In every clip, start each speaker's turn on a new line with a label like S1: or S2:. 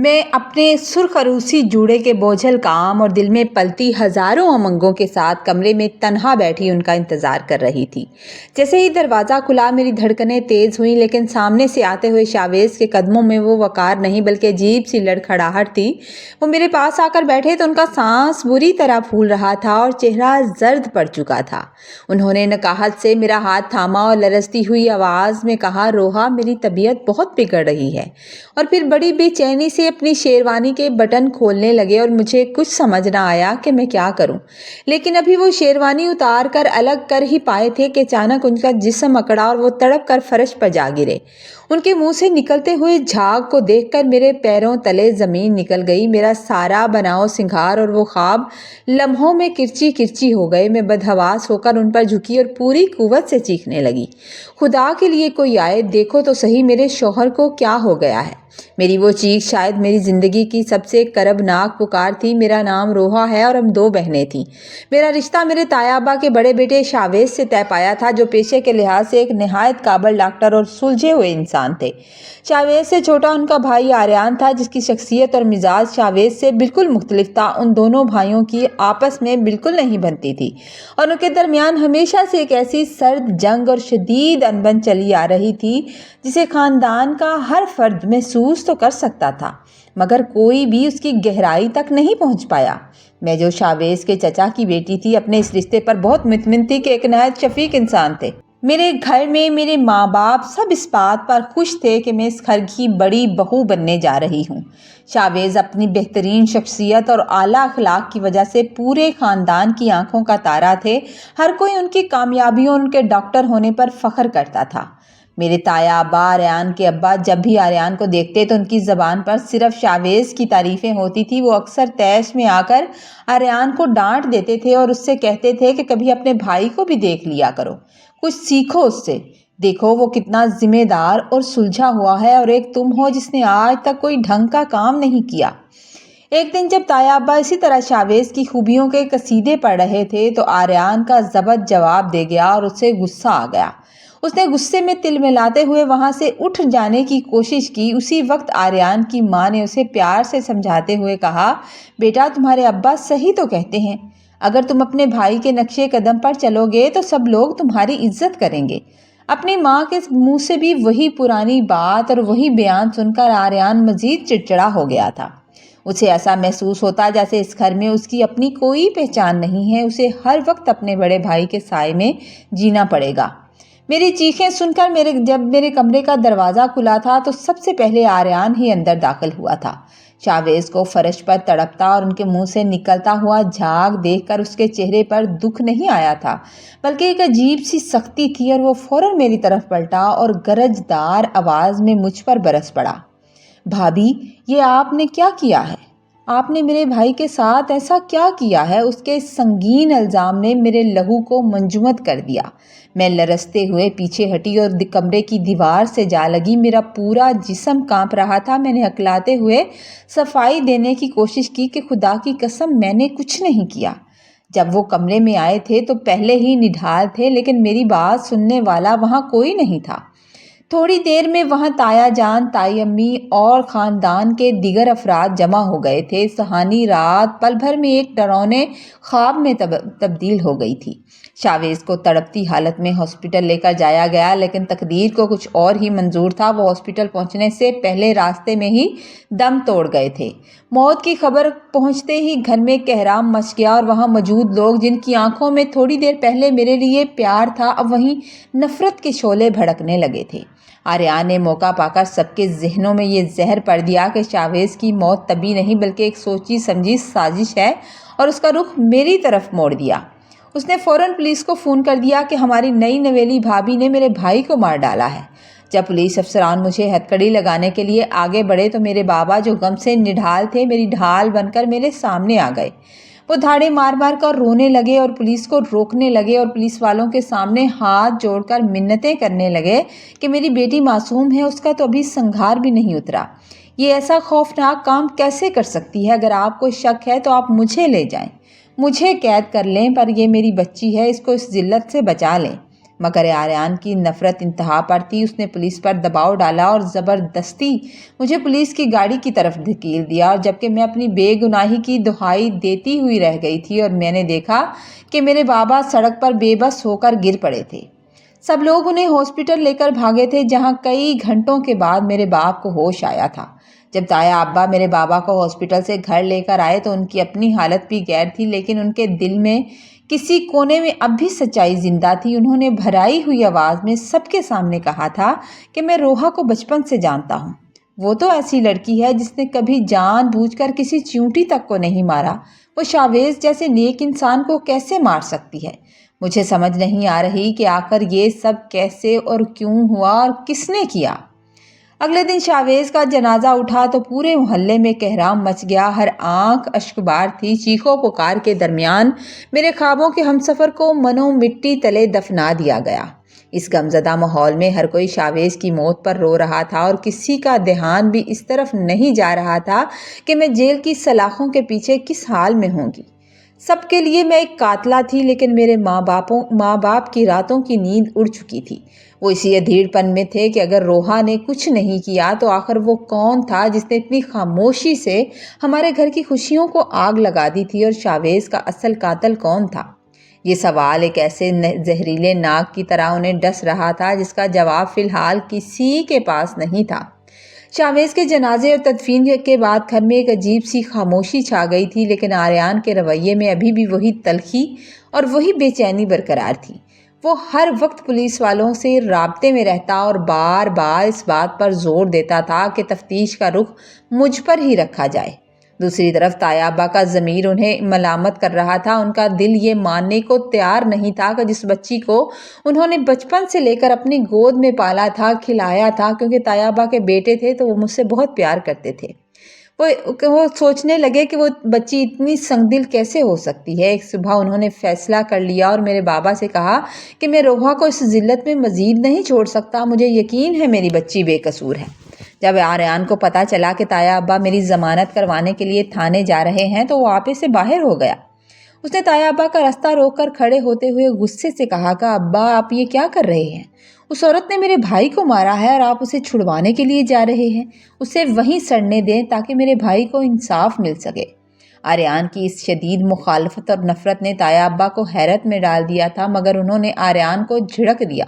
S1: میں اپنے سرخ عروسی جوڑے کے بوجھل کام اور دل میں پلتی ہزاروں امنگوں کے ساتھ کمرے میں تنہا بیٹھی ان کا انتظار کر رہی تھی۔ جیسے ہی دروازہ کھلا میری دھڑکنیں تیز ہوئیں، لیکن سامنے سے آتے ہوئے شاویز کے قدموں میں وہ وقار نہیں بلکہ عجیب سی لڑکھڑاہٹ تھی۔ وہ میرے پاس آ کر بیٹھے تو ان کا سانس بری طرح پھول رہا تھا اور چہرہ زرد پڑ چکا تھا۔ انہوں نے نکاہت سے میرا ہاتھ تھاما اور لرزتی ہوئی آواز میں کہا، روحا، میری طبیعت بہت بگڑ رہی ہے۔ اور پھر بڑی بے چینی سے اپنی شیروانی کے بٹن کھولنے لگے اور مجھے کچھ سمجھ نہ آیا کہ میں کیا کروں۔ لیکن ابھی وہ شیروانی اتار کر الگ کر ہی پائے تھے کہ اچانک ان کا جسم اکڑا اور وہ تڑپ کر فرش پر جا گرے۔ ان کے منہ سے نکلتے ہوئے جھاگ کو دیکھ کر میرے پیروں تلے زمین نکل گئی۔ میرا سارا بناؤ سنگھار اور وہ خواب لمحوں میں کرچی کرچی ہو گئے۔ میں بدحواس ہو کر ان پر جھکی اور پوری قوت سے چیخنے لگی، خدا کے لیے کوئی آئے، دیکھو تو صحیح میرے شوہر کو کیا ہو گیا ہے۔ میری وہ چیخ شاید میری زندگی کی سب سے کربناک پکار تھی۔ میرا نام روحا ہے اور ہم دو بہنیں تھیں۔ میرا رشتہ میرے تایابا کے بڑے بیٹے شاویز سے طے پایا تھا، جو پیشے کے لحاظ سے ایک نہایت قابل ڈاکٹر اور سلجھے ہوئے انسان تھے۔ شاویز سے چھوٹا ان کا بھائی آریان تھا، جس کی شخصیت اور مزاج شاویز سے بالکل مختلف تھا۔ ان دونوں بھائیوں کی آپس میں بالکل نہیں بنتی تھی اور ان کے درمیان ہمیشہ سے ایک ایسی سرد جنگ اور شدید انبن چلی آ رہی تھی جسے خاندان کا ہر فرد محسوس تو کر سکتا تھا، مگر کوئی بھی اس کی گہرائی تک نہیں پہنچ پایا۔ میں جو شاویز کے چچا کی بیٹی تھی، اپنے اس رشتے پر بہت مطمئن تھی کہ ایک نہایت شفیق انسان تھے۔ میرے گھر میں میرے ماں باپ سب اس بات پر خوش تھے کہ میں اس گھر کی بڑی بہو بننے جا رہی ہوں۔ شاویز اپنی بہترین شخصیت اور اعلیٰ اخلاق کی وجہ سے پورے خاندان کی آنکھوں کا تارا تھے۔ ہر کوئی ان کی کامیابیوں اور ان کے ڈاکٹر ہونے پر فخر کرتا تھا۔ میرے تایا ابا، آریان کے ابا، جب بھی آریان کو دیکھتے تو ان کی زبان پر صرف شاویز کی تعریفیں ہوتی تھی۔ وہ اکثر طیش میں آ کر آریان کو ڈانٹ دیتے تھے اور اس سے کہتے تھے کہ کبھی اپنے بھائی کو بھی دیکھ لیا کرو، کچھ سیکھو اس سے، دیکھو وہ کتنا ذمہ دار اور سلجھا ہوا ہے، اور ایک تم ہو جس نے آج تک کوئی ڈھنگ کا کام نہیں کیا۔ ایک دن جب تایا ابا اسی طرح شاویز کی خوبیوں کے قصیدے پڑھ رہے تھے تو آریان کا ضبط جواب دے گیا اور اسے غصہ آ گیا۔ اس نے غصے میں تل ملاتے ہوئے وہاں سے اٹھ جانے کی کوشش کی۔ اسی وقت آریان کی ماں نے اسے پیار سے سمجھاتے ہوئے کہا، بیٹا، تمہارے ابا صحیح تو کہتے ہیں، اگر تم اپنے بھائی کے نقشے قدم پر چلو گے تو سب لوگ تمہاری عزت کریں گے۔ اپنی ماں کے منہ سے بھی وہی پرانی بات اور وہی بیان سن کر آریان مزید چڑچڑا ہو گیا تھا۔ اسے ایسا محسوس ہوتا جیسے اس گھر میں اس کی اپنی کوئی پہچان نہیں ہے، اسے ہر وقت اپنے بڑے بھائی کے سائے میں جینا پڑے گا۔ میری چیخیں سن کر جب میرے کمرے کا دروازہ کھلا تھا تو سب سے پہلے آریان ہی اندر داخل ہوا تھا۔ شاویز کو فرش پر تڑپتا اور ان کے منہ سے نکلتا ہوا جھاگ دیکھ کر اس کے چہرے پر دکھ نہیں آیا تھا، بلکہ ایک عجیب سی سختی تھی، اور وہ فوراً میری طرف پلٹا اور گرجدار آواز میں مجھ پر برس پڑا، بھابھی، یہ آپ نے کیا کیا ہے؟ آپ نے میرے بھائی کے ساتھ ایسا کیا کیا ہے؟ اس کے سنگین الزام نے میرے لہو کو منجمد کر دیا۔ میں لرزتے ہوئے پیچھے ہٹی اور کمرے کی دیوار سے جا لگی۔ میرا پورا جسم کانپ رہا تھا۔ میں نے ہکلاتے ہوئے صفائی دینے کی کوشش کی کہ خدا کی قسم میں نے کچھ نہیں کیا۔ جب وہ کمرے میں آئے تھے تو پہلے ہی نڈھال تھے، لیکن میری بات سننے والا وہاں کوئی نہیں تھا۔ تھوڑی دیر میں وہاں تایا جان، تائی امی اور خاندان کے دیگر افراد جمع ہو گئے تھے۔ سہانی رات پل بھر میں ایک ڈراؤنے خواب میں تبدیل ہو گئی تھی۔ شاویز کو تڑپتی حالت میں ہاسپٹل لے کر جایا گیا، لیکن تقدیر کو کچھ اور ہی منظور تھا۔ وہ ہاسپٹل پہنچنے سے پہلے راستے میں ہی دم توڑ گئے تھے۔ موت کی خبر پہنچتے ہی گھر میں کوہرام مچ گیا، اور وہاں موجود لوگ جن کی آنکھوں میں تھوڑی دیر پہلے میرے لیے پیار تھا، اب وہیں نفرت کے شعلے بھڑکنے لگے تھے۔ آریان نے موقع پا کر سب کے ذہنوں میں یہ زہر پڑ دیا کہ شاویز کی موت طبی نہیں بلکہ ایک سوچی سمجھی سازش ہے، اور اس کا رخ میری طرف موڑ دیا۔ اس نے فوراً پولیس کو فون کر دیا کہ ہماری نئی نویلی بھابھی نے میرے بھائی کو مار ڈالا ہے۔ جب پولیس افسران مجھے ہتکڑی لگانے کے لیے آگے بڑھے تو میرے بابا، جو غم سے نڈھال تھے، میری ڈھال بن کر میرے سامنے آ گئے۔ وہ دھاڑے مار مار کر رونے لگے اور پولیس کو روکنے لگے، اور پولیس والوں کے سامنے ہاتھ جوڑ کر منتیں کرنے لگے کہ میری بیٹی معصوم ہے، اس کا تو ابھی سنگھار بھی نہیں اترا۔ یہ ایسا خوفناک کام کیسے کر سکتی ہے؟ اگر آپ کو شک ہے تو آپ مجھے لے جائیں، مجھے قید کر لیں، پر یہ میری بچی ہے، اس کو اس ذلت سے بچا لیں۔ मगर आर्यन की नफरत इंतहा पर थी। उसने पुलिस पर दबाव डाला और ज़बरदस्ती मुझे पुलिस की गाड़ी की तरफ धकेल दिया, और जबकि मैं अपनी बेगुनाही की दुहाई देती हुई रह गई थी और मैंने देखा कि मेरे बाबा सड़क पर बेबस होकर गिर पड़े थे। सब लोग उन्हें हॉस्पिटल लेकर भागे थे, जहां कई घंटों के बाद मेरे बाप को होश आया था। जब ताया अब्बा मेरे बाबा को हॉस्पिटल से घर लेकर आए तो उनकी अपनी हालत भी गैर थी, लेकिन उनके दिल में किसी कोने में अब भी सच्चाई जिंदा थी। उन्होंने भराई हुई आवाज़ में सबके सामने कहा था कि मैं रोहा को बचपन से जानता हूँ। वो तो ऐसी लड़की है जिसने कभी जानबूझकर किसी चींटी तक को नहीं मारा। वो शावेज जैसे नेक इंसान को कैसे मार सकती है? मुझे समझ नहीं आ रही कि आखिर ये सब कैसे और क्यों हुआ और किसने किया। अगले दिन शावेज का जनाजा उठा तो पूरे मोहल्ले में कहराम मच गया। हर आंख अश्कबार थी। चीखों पुकार के दरमियान मेरे ख्वाबों के हमसफ़र को मनो मिट्टी तले दफना दिया गया। इस गमज़दा माहौल में हर कोई शावेज की मौत पर रो रहा था और किसी का ध्यान भी इस तरफ नहीं जा रहा था कि मैं जेल की सलाखों के पीछे किस हाल में होंगी। सबके लिए मैं एक कातला थी, लेकिन मेरे माँ बाप की रातों की नींद उड़ चुकी थी। वो इसी अधीरपन में थे कि अगर रोहा ने कुछ नहीं किया तो आखिर वो कौन था जिसने इतनी खामोशी से हमारे घर की खुशियों को आग लगा दी थी, और शावेज का असल कातिल कौन था? ये सवाल एक ऐसे जहरीले नाग की तरह उन्हें डस रहा था जिसका जवाब फिलहाल किसी के पास नहीं था। शावेज के जनाजे और तदफीन के बाद घर में एक अजीब सी खामोशी छा गई थी, लेकिन आर्यन के रवैये में अभी भी वही तलखी और वही बेचैनी बरकरार थी। वो हर वक्त पुलिस वालों से राब्ते में रहता और बार बार इस बात पर जोर देता था कि तफ्तीश का रुख मुझ पर ही रखा जाए। दूसरी तरफ ताया अब्बा का ज़मीर उन्हें मलामत कर रहा था। उनका दिल ये मानने को तैयार नहीं था कि जिस बच्ची को उन्होंने बचपन से लेकर अपनी गोद में पाला था, खिलाया था, क्योंकि ताया अब्बा के बेटे थे तो वो मुझसे बहुत प्यार करते थे, वो सोचने लगे कि वो बच्ची इतनी संगदिल कैसे हो सकती है। एक सुबह उन्होंने फैसला कर लिया और मेरे बाबा से कहा कि मैं रोहा को इस जिल्लत में मज़ीद नहीं छोड़ सकता। मुझे यकीन है मेरी बच्ची बेकसूर है। जब आर्यन को पता चला कि ताया अब्बा मेरी ज़मानत करवाने के लिए थाने जा रहे हैं तो वो आपे से बाहर हो गया। उसने ताया अब्बा का रास्ता रोककर खड़े होते हुए गुस्से से कहा कि अब्बा, आप ये क्या कर रहे हैं? उस औरत ने मेरे भाई को मारा है और आप उसे छुड़वाने के लिए जा रहे हैं। उसे वहीं सड़ने दें ताकि मेरे भाई को इंसाफ मिल सके। आर्यन की इस शदीद मुखालफत और नफरत ने ताया अब्बा को हैरत में डाल दिया था, मगर उन्होंने आर्यन को झिड़क दिया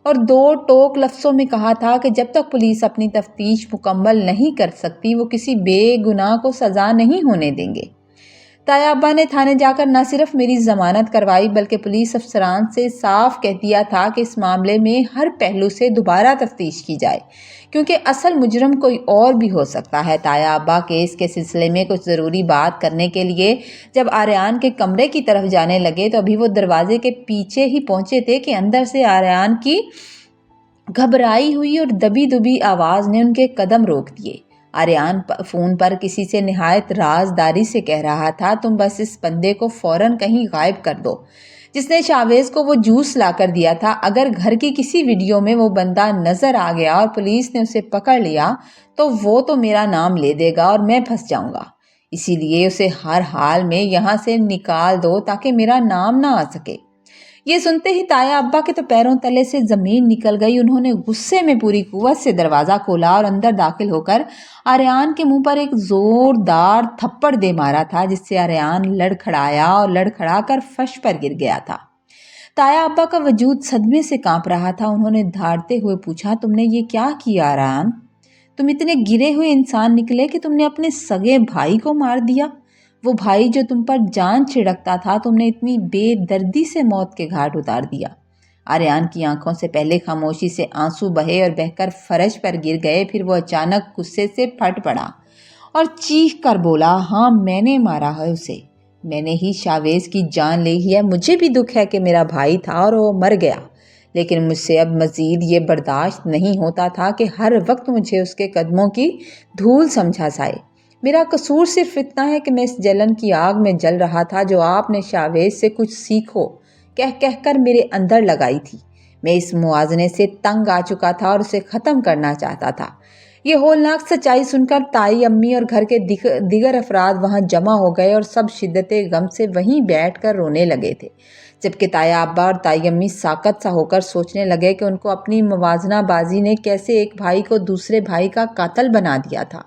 S1: और दो टोक लफ्ज़ों में कहा था कि जब तक पुलिस अपनी तफ्तीश मुकम्मल नहीं कर सकती वो किसी बेगुनाह को सज़ा नहीं होने देंगे। ताया अब्बा ने थाने जाकर न सिर्फ मेरी ज़मानत करवाई बल्कि पुलिस अफसरान से साफ कह दिया था कि इस मामले में हर पहलू से दोबारा तफ्तीश की जाए, क्योंकि असल मुजरम कोई और भी हो सकता है। ताया अब्बा केस के सिलसिले में कुछ ज़रूरी बात करने के लिए जब आर्यन के कमरे की तरफ जाने लगे तो अभी वो दरवाजे के पीछे ही पहुंचे थे कि अंदर से आर्यन की घबराई हुई और दबी दुबी आवाज़ ने उनके कदम रोक दिए। आर्यन फ़ोन पर किसी से निहायत राजदारी से कह रहा था, तुम बस इस बंदे को फ़ौरन कहीं गायब कर दो जिसने शावेज को वो जूस ला कर दिया था। अगर घर की किसी वीडियो में वो बंदा नज़र आ गया और पुलिस ने उसे पकड़ लिया तो वो तो मेरा नाम ले देगा और मैं फंस जाऊंगा। इसीलिए उसे हर हाल में यहाँ से निकाल दो ताकि मेरा नाम ना आ सके। ये सुनते ही ताया अब्बा के तो पैरों तले से ज़मीन निकल गई। उन्होंने गुस्से में पूरी कुव्वत से दरवाज़ा खोला और अंदर दाखिल होकर आर्यन के मुंह पर एक ज़ोरदार थप्पड़ दे मारा था, जिससे आर्यन लड़खड़ाया और लड़खड़ा कर फर्श पर गिर गया था। ताया अब्बा का वजूद सदमे से कांप रहा था। उन्होंने धाड़ते हुए पूछा, तुमने ये क्या किया आर्यन? तुम इतने गिरे हुए इंसान निकले कि तुमने अपने सगे भाई को मार दिया। वो भाई जो तुम पर जान छिड़कता था, तुमने इतनी बेदर्दी से मौत के घाट उतार दिया। आर्यन की आंखों से पहले खामोशी से आंसू बहे और बहकर फर्श पर गिर गए। फिर वो अचानक गुस्से से फट पड़ा और चीख कर बोला, हाँ, मैंने मारा है उसे। मैंने ही शावेज की जान ली है। मुझे भी दुख है कि मेरा भाई था और वो मर गया, लेकिन मुझसे अब मज़ीद ये बर्दाश्त नहीं होता था कि हर वक्त मुझे उसके कदमों की धूल समझा जाए। मेरा कसूर सिर्फ इतना है कि मैं इस जलन की आग में जल रहा था जो आपने शावेज से कुछ सीखो कह कह कर मेरे अंदर लगाई थी। मैं इस मुआवजे से तंग आ चुका था और उसे ख़त्म करना चाहता था। ये होलनाक सच्चाई सुनकर ताई, अम्मी और घर के दिगर अफराद वहाँ जमा हो गए और सब शिद्दत गम से वहीं बैठ कर रोने लगे थे। जबकि ताया अब्बा और ताई अम्मी साकत सा होकर सोचने लगे कि उनको अपनी मुवाजना बाजी ने कैसे एक भाई को दूसरे भाई का कातिल बना दिया था।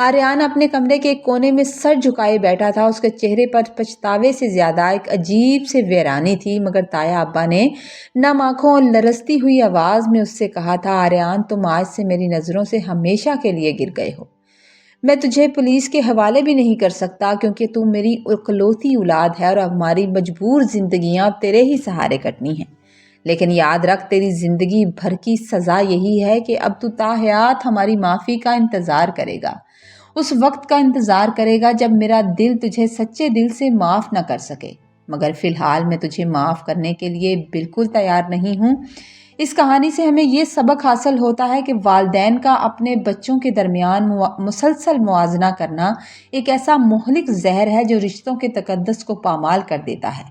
S1: आर्यान अपने कमरे के एक कोने में सर झुकाए बैठा था। उसके चेहरे पर पछतावे से ज्यादा एक अजीब से वीरानी थी। मगर ताया अब्बा ने नम आंखों और लरसती हुई आवाज में उससे कहा था, आर्यान, तुम आज से मेरी नजरों से हमेशा के लिए गिर गए हो। मैं तुझे पुलिस के हवाले भी नहीं कर सकता क्योंकि तू मेरी इकलौती औलाद है और अब हमारी मजबूर जिंदगियां तेरे ही सहारे कटनी हैं। लेकिन याद रख, तेरी जिंदगी भर की सजा यही है कि अब तू ताहयात हमारी माफ़ी का इंतज़ार करेगा। उस वक्त का इंतज़ार करेगा जब मेरा दिल तुझे सच्चे दिल से माफ़ न कर सके। मगर फ़िलहाल मैं तुझे माफ़ करने के लिए बिल्कुल तैयार नहीं हूँ। इस कहानी से हमें ये सबक हासिल होता है कि वालिदैन का अपने बच्चों के दरमियान मुसलसल मुआजना करना एक ऐसा मुहलिक जहर है जो रिश्तों के तकद्दस को पामाल कर देता है।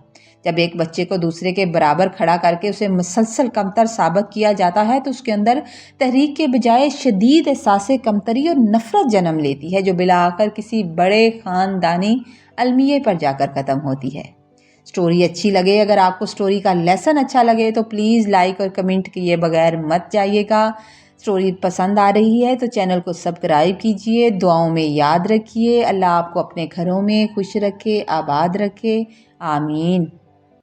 S1: जब एक बच्चे को दूसरे के बराबर खड़ा करके उसे मुसलसल कमतर साबित किया जाता है तो उसके अंदर तहरीक के बजाय शदीद एहसास कमतरी और नफरत जन्म लेती है, जो बिला आकर किसी बड़े ख़ानदानी अलमिये पर जाकर ख़त्म होती है। स्टोरी अच्छी लगे, अगर आपको स्टोरी का लेसन अच्छा लगे तो प्लीज़ लाइक और कमेंट किए बगैर मत जाइएगा। स्टोरी पसंद आ रही है तो चैनल को सब्सक्राइब कीजिए। दुआओं में याद रखिए। अल्लाह आपको अपने घरों में खुश रखे, आबाद रखे। आमीन।